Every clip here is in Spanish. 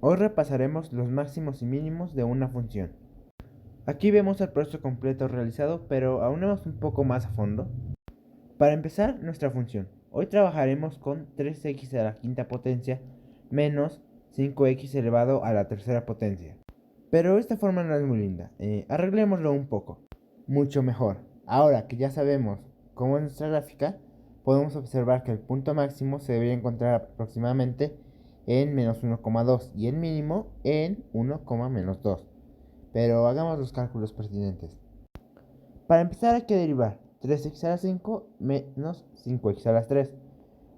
Hoy repasaremos los máximos y mínimos de una función. Aquí vemos el proceso completo realizado, pero aún vamos un poco más a fondo. Para empezar, nuestra función. Hoy trabajaremos con 3x a la quinta potencia menos 5x elevado a la tercera potencia. Pero esta forma no es muy linda. Arreglémoslo un poco. Mucho mejor. Ahora que ya sabemos cómo es nuestra gráfica, podemos observar que el punto máximo se debería encontrar aproximadamente en menos 1,2 y el mínimo en 1, menos 2. Pero hagamos los cálculos pertinentes. Para empezar hay que derivar 3x a la 5 menos 5x a la 3.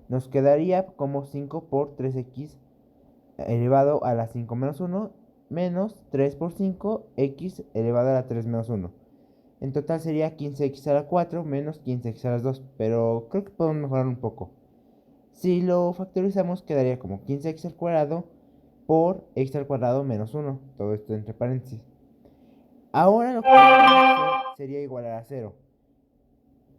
Nos quedaría como 5 por 3x elevado a la 5 menos 1 menos 3 por 5 x elevado a la 3 menos 1. En total sería 15x a la 4 menos 15x a la 2, pero creo que podemos mejorar un poco. Si lo factorizamos quedaría como 15x al cuadrado por x al cuadrado menos 1, todo esto entre paréntesis. Ahora lo que podemos hacer sería igualar a 0.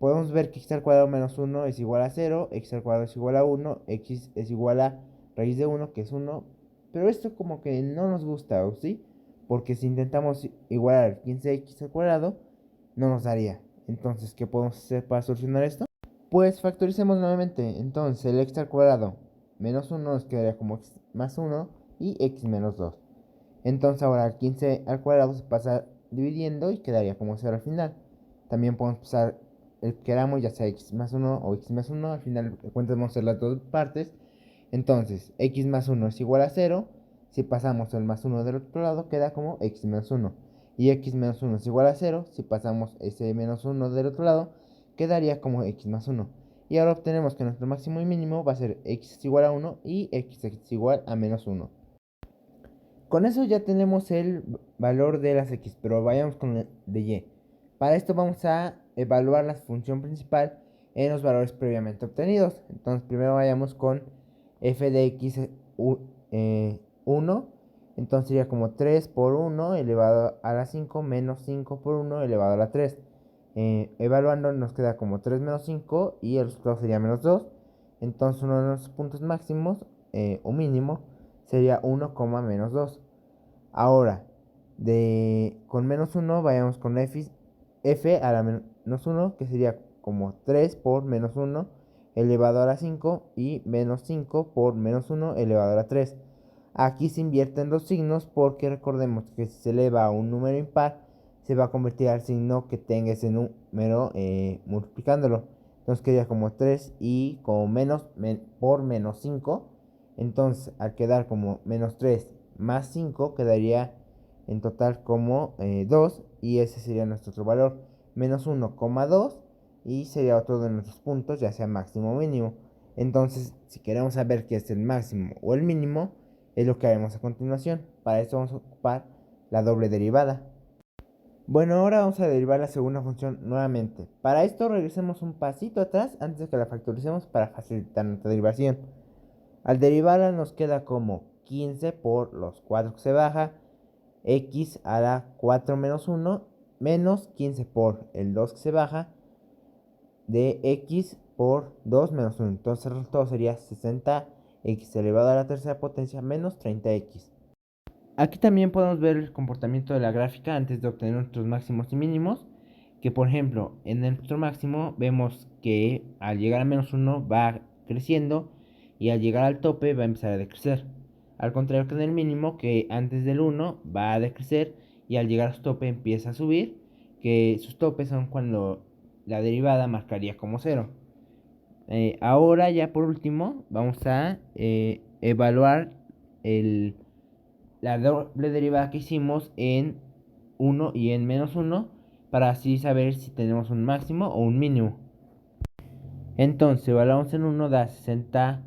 Podemos ver que x al cuadrado menos 1 es igual a 0, x al cuadrado es igual a 1, x es igual a raíz de 1, que es 1. Pero esto como que no nos gusta, ¿o sí? Porque si intentamos igualar 15x al cuadrado, no nos daría. Entonces, ¿qué podemos hacer para solucionar esto? Pues factoricemos nuevamente. Entonces, el x al cuadrado menos 1 nos quedaría como x más 1 y x menos 2. Entonces ahora el 15 al cuadrado se pasa dividiendo y quedaría como 0 al final. También podemos pasar el que queramos, ya sea x más 1 o x más 1. Al final de cuentas vamos a hacer las dos partes. Entonces x más 1 es igual a 0. Si pasamos el más 1 del otro lado queda como x menos 1. Y x menos 1 es igual a 0. Si pasamos ese menos 1 del otro lado quedaría como x más 1. Y ahora obtenemos que nuestro máximo y mínimo va a ser x es igual a 1 y x es igual a menos 1. Con eso ya tenemos el valor de las x, pero vayamos con el de y. Para esto vamos a evaluar la función principal en los valores previamente obtenidos. Entonces primero vayamos con f de x 1. Entonces sería como 3 por 1 elevado a la 5 menos 5 por 1 elevado a la 3. Evaluando nos queda como 3 menos 5 y el resultado sería menos 2. Entonces uno de los puntos máximos o mínimo sería 1, menos 2. Ahora, con menos 1 vayamos con f a la menos 1, que sería como 3 por menos 1 elevado a la 5 y menos 5 por menos 1 elevado a la 3. Aquí se invierten los signos porque recordemos que si se eleva a un número impar, se va a convertir al signo que tenga ese número multiplicándolo. Entonces quedaría como 3 y como menos por menos 5. Entonces al quedar como menos 3 más 5 quedaría en total como 2 y ese sería nuestro otro valor. Menos 1,2 y sería otro de nuestros puntos, ya sea máximo o mínimo. Entonces si queremos saber qué es el máximo o el mínimo, es lo que haremos a continuación. Para esto vamos a ocupar la doble derivada. Bueno, ahora vamos a derivar la segunda función nuevamente. Para esto regresemos un pasito atrás antes de que la factoricemos para facilitar nuestra derivación. Al derivarla nos queda como 15 por los 4 que se baja, x a la 4 menos 1, menos 15 por el 2 que se baja, de x por 2 menos 1. Entonces el resultado sería 60x elevado a la tercera potencia menos 30x. Aquí también podemos ver el comportamiento de la gráfica antes de obtener nuestros máximos y mínimos. Que por ejemplo, en nuestro máximo vemos que al llegar a menos 1 va creciendo y al llegar al tope va a empezar a decrecer. Al contrario que en el mínimo, que antes del 1 va a decrecer y al llegar a su tope empieza a subir, que sus topes son cuando la derivada marcaría como 0. Ahora ya por último vamos a evaluar la doble derivada que hicimos en 1 y en menos 1 para así saber si tenemos un máximo o un mínimo. Entonces evaluamos en 1 da 60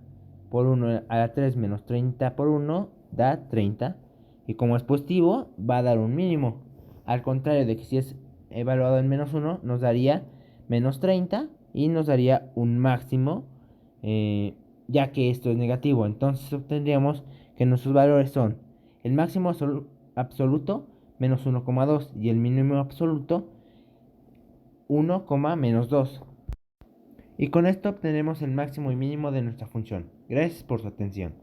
por 1 a la 3 menos 30 por 1 da 30 y como es positivo va a dar un mínimo. Al contrario de que si es evaluado en menos 1 nos daría menos 30 y nos daría un máximo ya que esto es negativo. Entonces obtendríamos que nuestros valores son el máximo absoluto menos 1,2 y el mínimo absoluto 1, menos 2. Y con esto obtenemos el máximo y mínimo de nuestra función. Gracias por su atención.